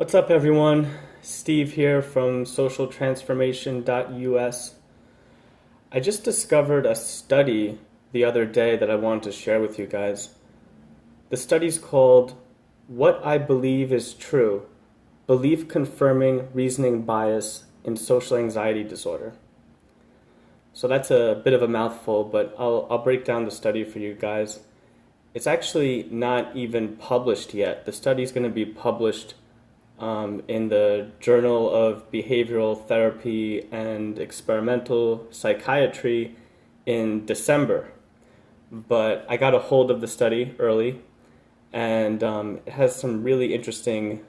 What's up, everyone? Steve here from socialtransformation.us. I just discovered a study the other day that I wanted to share with you guys. The study's called What I Believe is True: Belief Confirming Reasoning Bias in Social Anxiety Disorder. So that's a bit of a mouthful, but I'll break down the study for you guys. It's actually not even published yet. The study's going to be published in the Journal of Behavioral Therapy and Experimental Psychiatry in December. But I got a hold of the study early, and it has some really interesting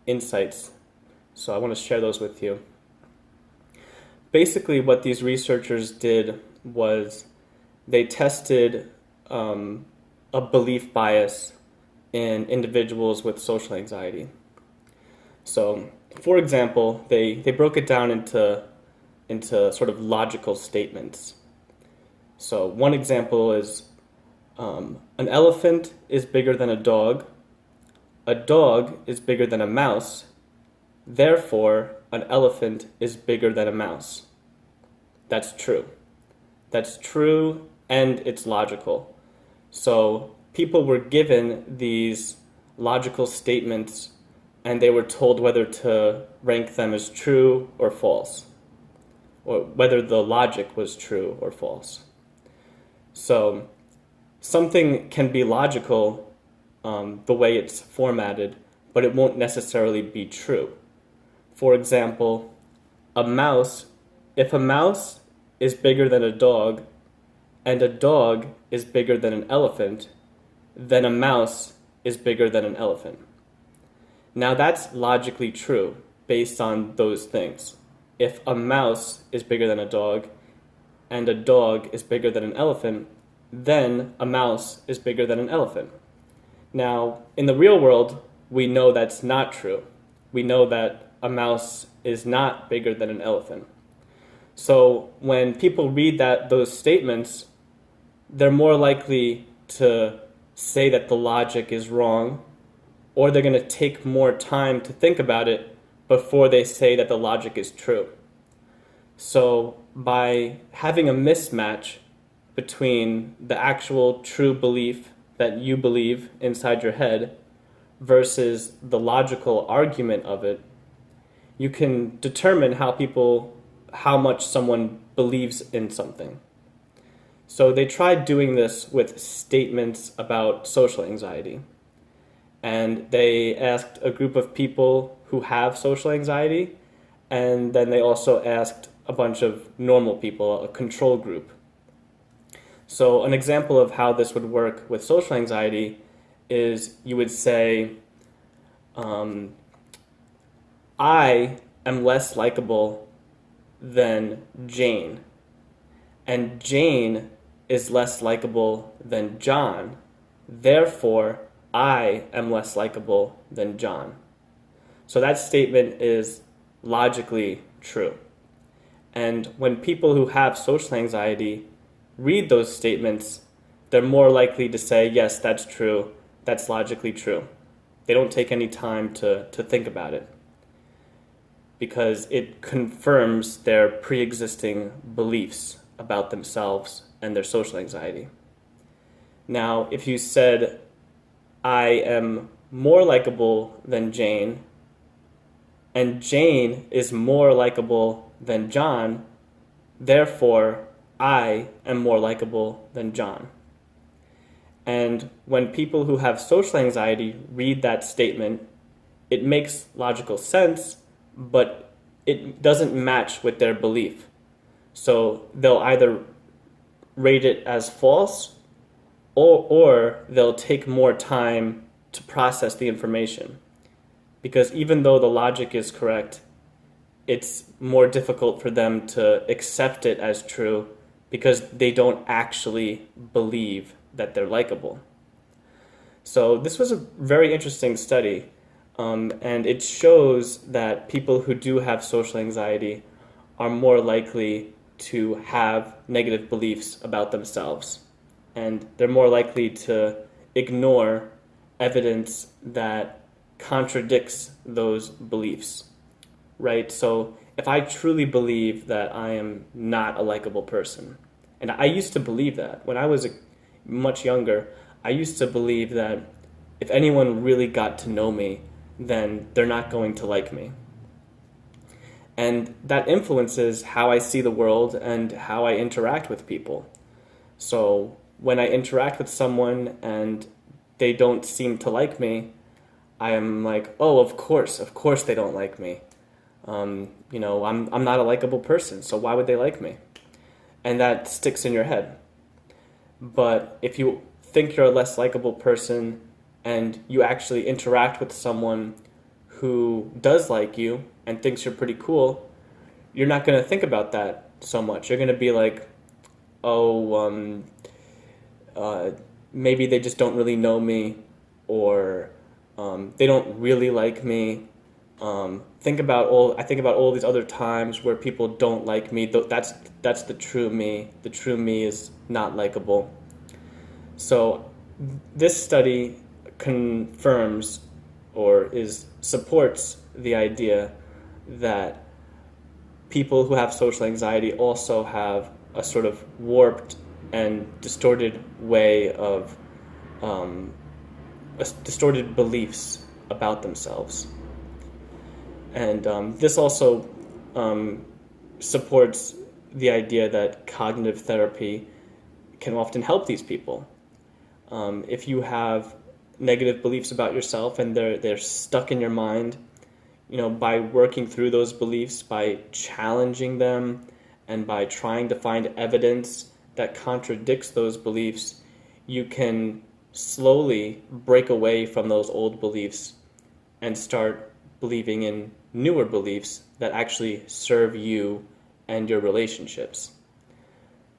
insights. So I want to share those with you. Basically, what these researchers did was they tested a belief bias in individuals with social anxiety. So, for example, they broke it down into sort of logical statements. So one example is an elephant is bigger than a dog is bigger than a mouse, therefore an elephant is bigger than a mouse. That's true. That's true, and it's logical. So people were given these logical statements and they were told whether to rank them as true or false, or whether the logic was true or false. So something can be logical the way it's formatted, but it won't necessarily be true. For example, if a mouse is bigger than a dog, and a dog is bigger than an elephant, then a mouse is bigger than an elephant. Now that's logically true based on those things. If a mouse is bigger than a dog and a dog is bigger than an elephant, then a mouse is bigger than an elephant. Now, in the real world, we know that's not true. We know that a mouse is not bigger than an elephant. So when people read those statements, they're more likely to say that the logic is wrong, or they're going to take more time to think about it before they say that the logic is true. So by having a mismatch between the actual true belief that you believe inside your head versus the logical argument of it, you can determine how much someone believes in something. So they tried doing this with statements about social anxiety. And they asked a group of people who have social anxiety, and then they also asked a bunch of normal people, a control group. So an example of how this would work with social anxiety is you would say, I am less likable than Jane, and Jane is less likable than John, therefore I am less likable than John. So that statement is logically true. And when people who have social anxiety read those statements, they're more likely to say, yes, that's true, that's logically true. They don't take any time to think about it because it confirms their pre-existing beliefs about themselves and their social anxiety. Now, if you said, I am more likable than Jane, and Jane is more likable than John, therefore I am more likable than John. And when people who have social anxiety read that statement, it makes logical sense, but it doesn't match with their belief. So they'll either rate it as false, or they'll take more time to process the information. Because even though the logic is correct, it's more difficult for them to accept it as true because they don't actually believe that they're likable. So this was a very interesting study, and it shows that people who do have social anxiety are more likely to have negative beliefs about themselves. And they're more likely to ignore evidence that contradicts those beliefs, right? So if I truly believe that I am not a likable person, and I used to believe that when I was much younger, I used to believe that if anyone really got to know me, then they're not going to like me. And that influences how I see the world and how I interact with people. So when I interact with someone and they don't seem to like me, I am like, oh, of course they don't like me. I'm not a likable person, so why would they like me? And that sticks in your head. But if you think you're a less likable person and you actually interact with someone who does like you and thinks you're pretty cool, you're not going to think about that so much. You're going to be like, oh, maybe they just don't really know me, or they don't really like me. I think about all these other times where people don't like me. That's the true me. The true me is not likable. So this study confirms supports the idea that people who have social anxiety also have a sort of warped and distorted way of distorted beliefs about themselves. And this also supports the idea that cognitive therapy can often help these people. If you have negative beliefs about yourself and they're stuck in your mind, by working through those beliefs, by challenging them, and by trying to find evidence that contradicts those beliefs, you can slowly break away from those old beliefs and start believing in newer beliefs that actually serve you and your relationships.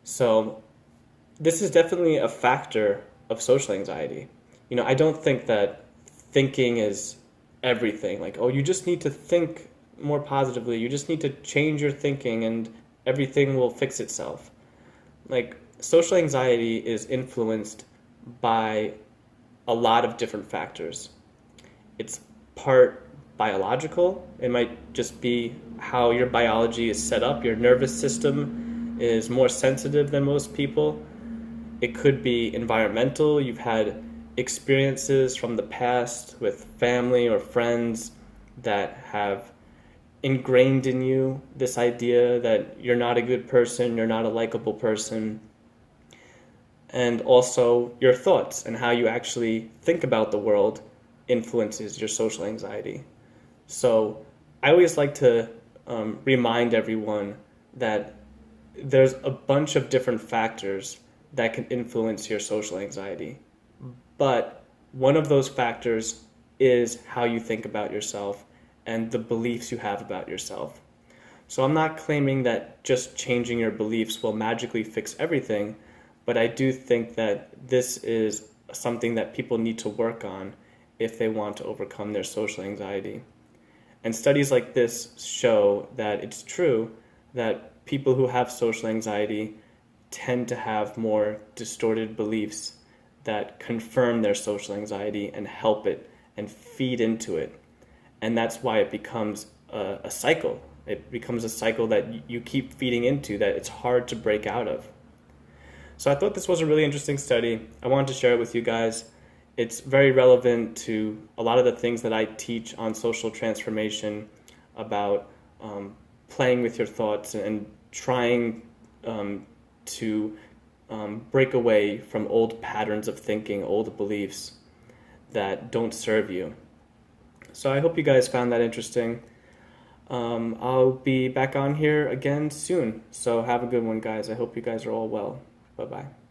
So this is definitely a factor of social anxiety. I don't think that thinking is everything. Like, oh, you just need to think more positively. You just need to change your thinking and everything will fix itself. Like, social anxiety is influenced by a lot of different factors. It's part biological. It might just be how your biology is set up. Your nervous system is more sensitive than most people. It could be environmental. You've had experiences from the past with family or friends that have ingrained in you this idea that you're not a good person, you're not a likable person. And also your thoughts and how you actually think about the world influences your social anxiety. So I always like to remind everyone that there's a bunch of different factors that can influence your social anxiety. But one of those factors is how you think about yourself and the beliefs you have about yourself. So I'm not claiming that just changing your beliefs will magically fix everything, but I do think that this is something that people need to work on if they want to overcome their social anxiety. And studies like this show that it's true that people who have social anxiety tend to have more distorted beliefs that confirm their social anxiety and help it and feed into it. And that's why it becomes a cycle. It becomes a cycle that you keep feeding into, that it's hard to break out of. So I thought this was a really interesting study. I wanted to share it with you guys. It's very relevant to a lot of the things that I teach on social transformation about playing with your thoughts and trying to break away from old patterns of thinking, old beliefs that don't serve you. So I hope you guys found that interesting. I'll be back on here again soon. So have a good one, guys. I hope you guys are all well. Bye-bye.